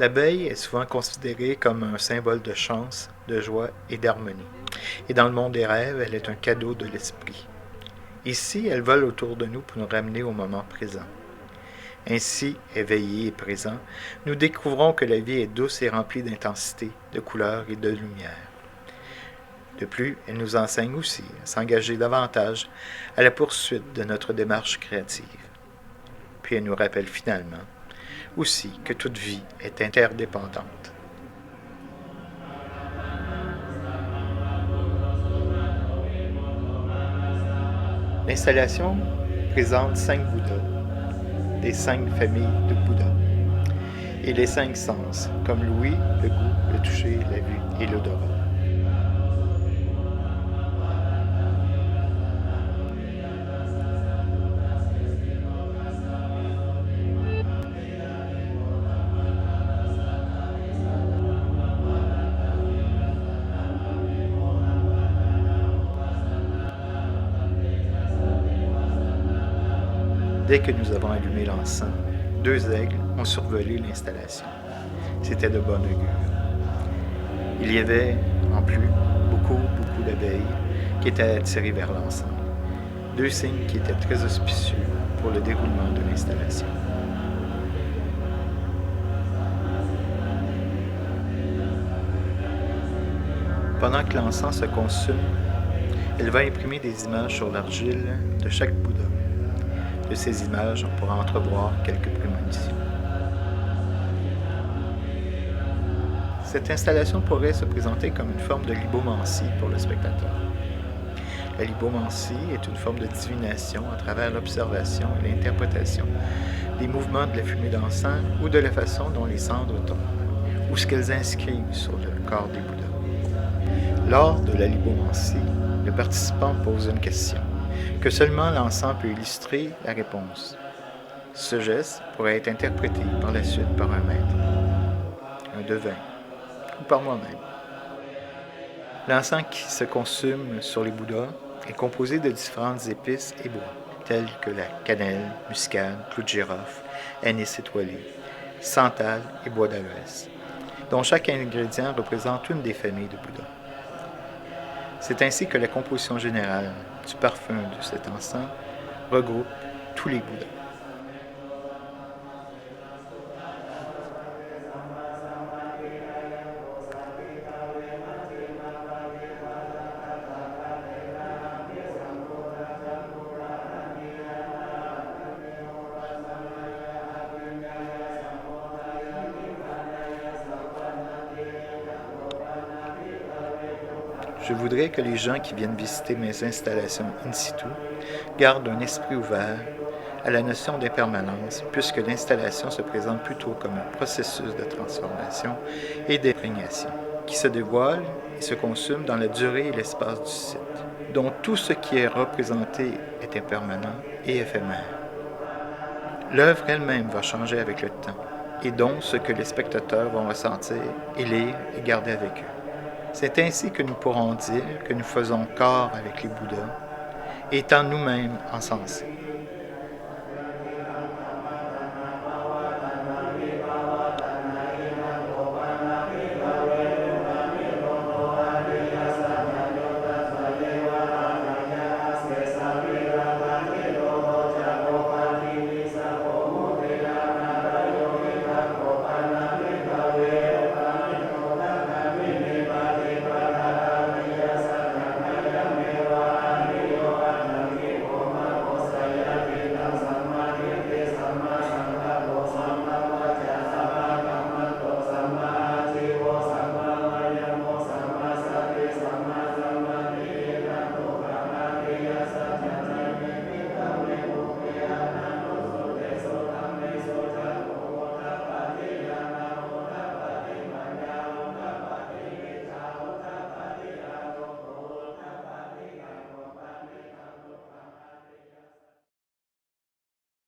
L'abeille est souvent considérée comme un symbole de chance, de joie et d'harmonie. Et dans le monde des rêves, elle est un cadeau de l'esprit. Ici, elle vole autour de nous pour nous ramener au moment présent. Ainsi, éveillés et présents, nous découvrons que la vie est douce et remplie d'intensité, de couleurs et de lumière. De plus, elle nous enseigne aussi à s'engager davantage à la poursuite de notre démarche créative. Puis elle nous rappelle finalement aussi que toute vie est interdépendante. L'installation présente 5 Bouddhas, des 5 familles de Bouddha, et les 5 sens, comme l'ouïe, le goût, le toucher, la vue et l'odorat. Dès que nous avons allumé l'encens, 2 aigles ont survolé l'installation. C'était de bon augure. Il y avait, en plus, beaucoup d'abeilles qui étaient attirées vers l'encens. 2 signes qui étaient très auspicieux pour le déroulement de l'installation. Pendant que l'encens se consume, elle va imprimer des images sur l'argile de chaque Bouddha. De ces images, on pourra entrevoir quelques prémonitions. Cette installation pourrait se présenter comme une forme de libomancie pour le spectateur. La libomancie est une forme de divination à travers l'observation et l'interprétation des mouvements de la fumée d'encens ou de la façon dont les cendres tombent, ou ce qu'elles inscrivent sur le corps des Bouddhas. Lors de la libomancie, le participant pose une question, que seulement l'encens peut illustrer la réponse. Ce geste pourrait être interprété par la suite par un maître, un devin, ou par moi-même. L'encens qui se consume sur les Bouddhas est composé de différentes épices et bois, tels que la cannelle, muscade, clou de girofle, anis étoilé, santal et bois d'aloès, dont chaque ingrédient représente une des familles de Bouddha. C'est ainsi que la composition générale du parfum de cet encens regroupe tous les Bouddhas. Je voudrais que les gens qui viennent visiter mes installations in situ gardent un esprit ouvert à la notion d'impermanence, puisque l'installation se présente plutôt comme un processus de transformation et d'imprégnation, qui se dévoile et se consume dans la durée et l'espace du site, dont tout ce qui est représenté est impermanent et éphémère. L'œuvre elle-même va changer avec le temps, et donc ce que les spectateurs vont ressentir et lire et garder avec eux. C'est ainsi que nous pourrons dire que nous faisons corps avec les Bouddhas, étant nous-mêmes encensés.